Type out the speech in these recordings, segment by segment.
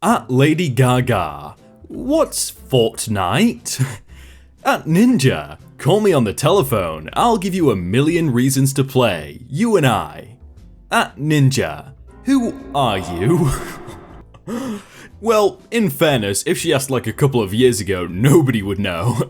At Lady Gaga. What's Fortnite? At Ninja. Call me on the telephone. I'll give you 1,000,000 reasons to play. You and I. At Ninja. Who are you? Well, in fairness, if she asked like a couple of years ago, nobody would know.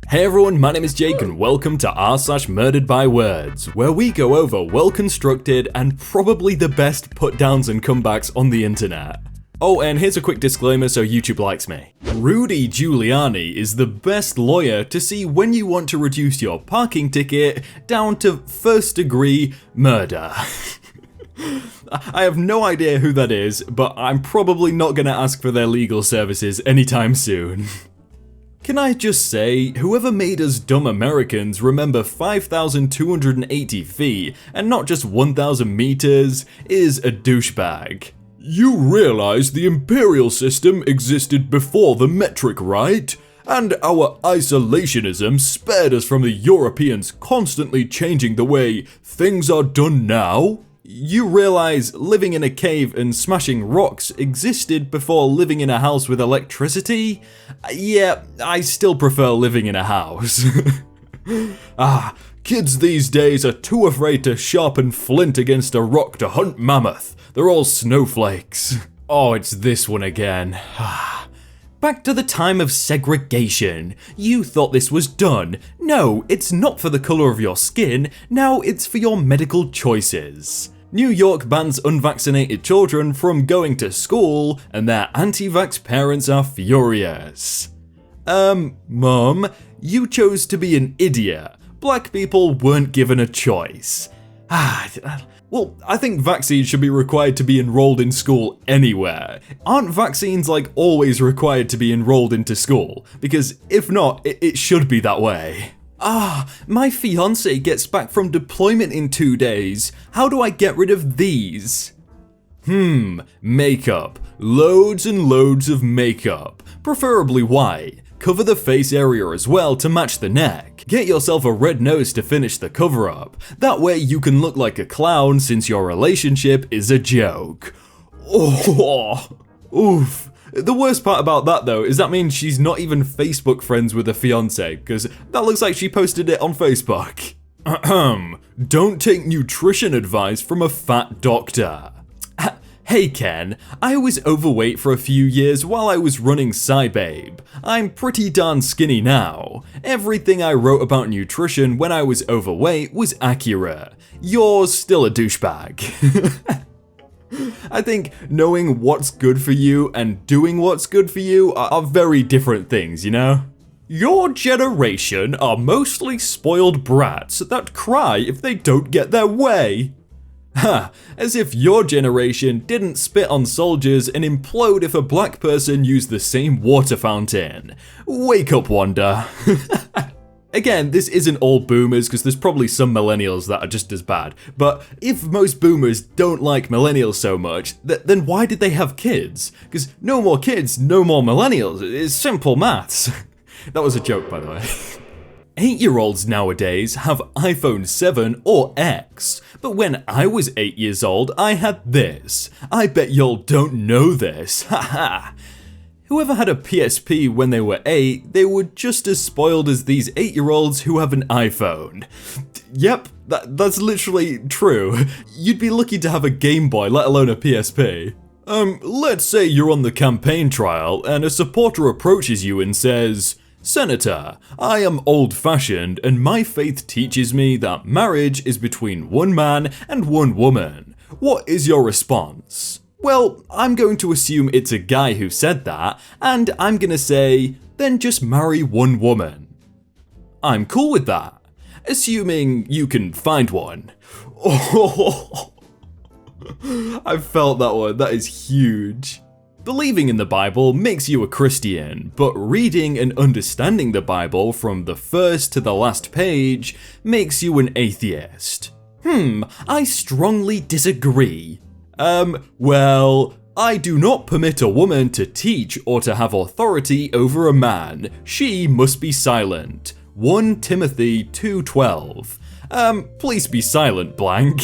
Hey everyone, my name is Jake and welcome to r/murderedbywords, where we go over well-constructed and probably the best put-downs and comebacks on the internet. Oh, and here's a quick disclaimer so YouTube likes me. Rudy Giuliani is the best lawyer to see when you want to reduce your parking ticket down to first-degree murder. I have no idea who that is, but I'm probably not gonna ask for their legal services anytime soon. Can I just say, whoever made us dumb Americans remember 5,280 feet and not just 1,000 meters is a douchebag. You realize the imperial system existed before the metric, right? And our isolationism spared us from the Europeans constantly changing the way things are done now? You realize living in a cave and smashing rocks existed before living in a house with electricity? Yeah, I still prefer living in a house. Kids these days are too afraid to sharpen flint against a rock to hunt mammoth. They're all snowflakes. Oh, it's this one again. Back to the time of segregation. You thought this was done. No, it's not for the color of your skin. Now it's for your medical choices. New York bans unvaccinated children from going to school, and their anti-vax parents are furious. Mom, you chose to be an idiot. Black people weren't given a choice. Well, I think vaccines should be required to be enrolled in school anywhere. Aren't vaccines like always required to be enrolled into school? Because if not, it should be that way. My fiance gets back from deployment in 2 days. How do I get rid of these? Makeup. Loads and loads of makeup. Preferably white. Cover the face area as well to match the neck. Get yourself a red nose to finish the cover up. That way you can look like a clown since your relationship is a joke. Oh, oof. The worst part about that though is that means she's not even Facebook friends with her fiance, because that looks like she posted it on Facebook. Don't take nutrition advice from a fat doctor. Hey Ken, I was overweight for a few years while I was running SciBabe. I'm pretty darn skinny now. Everything I wrote about nutrition when I was overweight was accurate. You're still a douchebag. I think knowing what's good for you and doing what's good for you are very different things, you know? Your generation are mostly spoiled brats that cry if they don't get their way. As if your generation didn't spit on soldiers and implode if a black person used the same water fountain. Wake up, Wanda. Again, this isn't all boomers because there's probably some millennials that are just as bad, but if most boomers don't like millennials so much, then why did they have kids? Because no more kids, no more millennials. It's simple maths. That was a joke, by the way. 8-year-olds nowadays have iPhone 7 or X, but when I was 8 years old, I had this. I bet y'all don't know this, haha. Whoever had a PSP when they were 8, they were just as spoiled as these 8-year-olds who have an iPhone. Yep, that's literally true. You'd be lucky to have a Game Boy, let alone a PSP. Let's say you're on the campaign trail and a supporter approaches you and says, "Senator, I am old-fashioned and my faith teaches me that marriage is between one man and one woman. What is your response?" Well, I'm going to assume it's a guy who said that, and I'm gonna say, then just marry one woman. I'm cool with that, assuming you can find one. Oh, I felt that one, that is huge. Believing in the Bible makes you a Christian, but reading and understanding the Bible from the first to the last page makes you an atheist. I strongly disagree. Well, I do not permit a woman to teach or to have authority over a man. She must be silent. 1 Timothy 2:12. Please be silent, blank.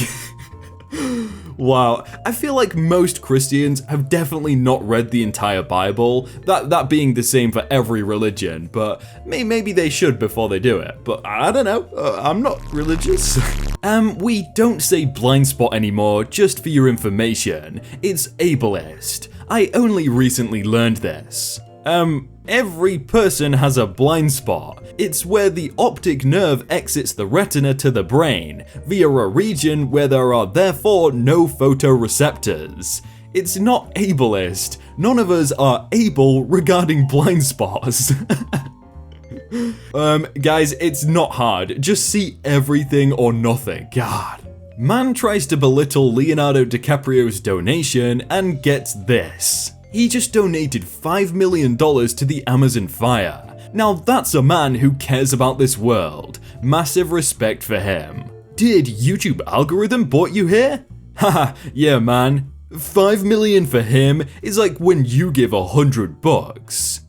Wow, I feel like most Christians have definitely not read the entire Bible, that being the same for every religion, but maybe they should before they do it, but I don't know, I'm not religious. We don't say blind spot anymore, just for your information, it's ableist. I only recently learned this. Every person has a blind spot. It's where the optic nerve exits the retina to the brain, via a region where there are therefore no photoreceptors. It's not ableist. None of us are able regarding blind spots. Guys, it's not hard. Just see everything or nothing. God. Man tries to belittle Leonardo DiCaprio's donation and gets this. He just donated $5 million to the Amazon fire. Now that's a man who cares about this world. Massive respect for him. Did YouTube algorithm brought you here? Haha, yeah man. 5 million for him is like when you give $100.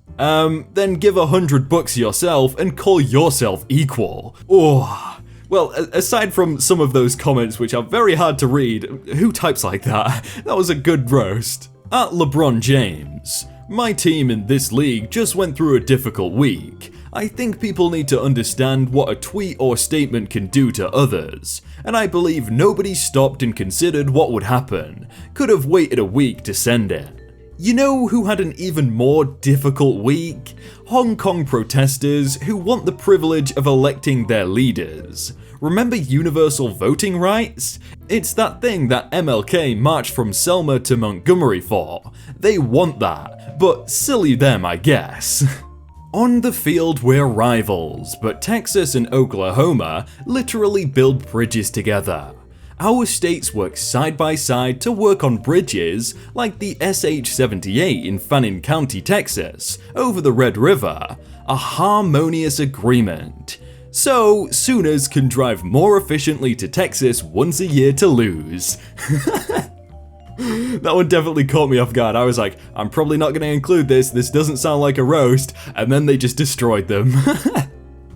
Then give $100 yourself and call yourself equal. Oh. Well, aside from some of those comments which are very hard to read, who types like that? That was a good roast. At LeBron James, my team in this league just went through a difficult week. I think people need to understand what a tweet or statement can do to others, and I believe nobody stopped and considered what would happen. Could have waited a week to send it. You know who had an even more difficult week? Hong Kong protesters who want the privilege of electing their leaders. Remember universal voting rights? It's that thing that MLK marched from Selma to Montgomery for. They want that, but silly them, I guess. On the field we're rivals, but Texas and Oklahoma literally build bridges together. Our states work side by side to work on bridges like the SH-78 in Fannin County, Texas, over the Red River. A harmonious agreement. So, Sooners can drive more efficiently to Texas once a year to lose. That one definitely caught me off guard. I was like, I'm probably not going to include this doesn't sound like a roast, and then they just destroyed them.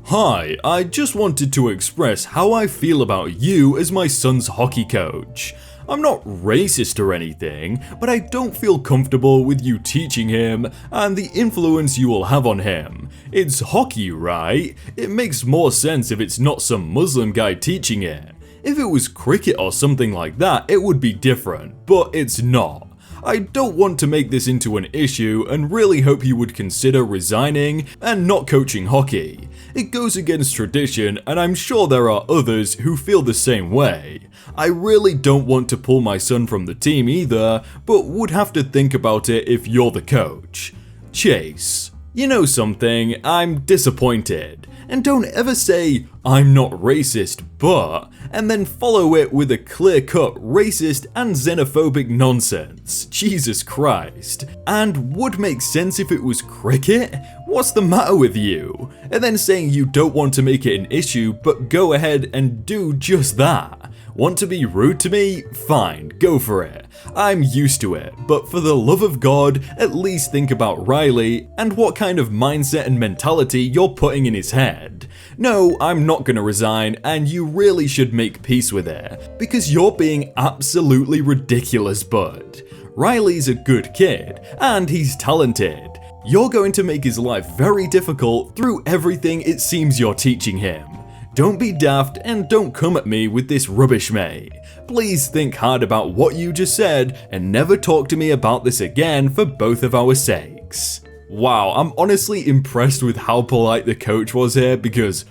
Hi, I just wanted to express how I feel about you as my son's hockey coach. I'm not racist or anything, but I don't feel comfortable with you teaching him and the influence you will have on him. It's hockey, right? It makes more sense if it's not some Muslim guy teaching it. If it was cricket or something like that, it would be different, but it's not. I don't want to make this into an issue and really hope you would consider resigning and not coaching hockey. It goes against tradition and I'm sure there are others who feel the same way. I really don't want to pull my son from the team either, but would have to think about it if you're the coach. Chase. You know something, I'm disappointed. And don't ever say, I'm not racist, but, and then follow it with a clear-cut racist and xenophobic nonsense. Jesus Christ. And would make sense if it was cricket? What's the matter with you? And then saying you don't want to make it an issue, but go ahead and do just that. Want to be rude to me? Fine, go for it. I'm used to it, but for the love of God, at least think about Riley and what kind of mindset and mentality you're putting in his head. No, I'm not gonna resign, and you really should make peace with it, because you're being absolutely ridiculous, bud. Riley's a good kid, and he's talented. You're going to make his life very difficult through everything it seems you're teaching him. Don't be daft and don't come at me with this rubbish, mate. Please think hard about what you just said and never talk to me about this again for both of our sakes. Wow, I'm honestly impressed with how polite the coach was here because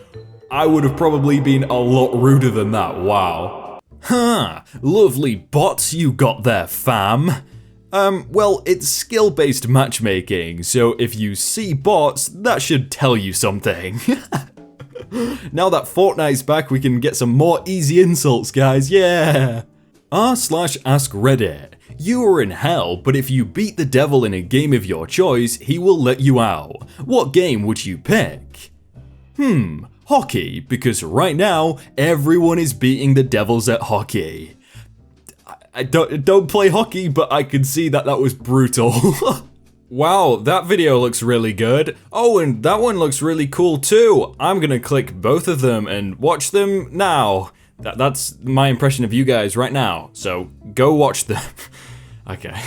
I would have probably been a lot ruder than that, wow. Huh, lovely bots you got there, fam. Well, it's skill-based matchmaking, so if you see bots, that should tell you something. Now that Fortnite's back, we can get some more easy insults, guys, yeah! r/askreddit. You are in hell, but if you beat the devil in a game of your choice, he will let you out. What game would you pick? Hockey, because right now, everyone is beating the devils at hockey. I don't play hockey, but I can see that was brutal. Wow, that video looks really good. Oh, and that one looks really cool too. I'm gonna click both of them and watch them now. That's my impression of you guys right now, so go watch them. Okay.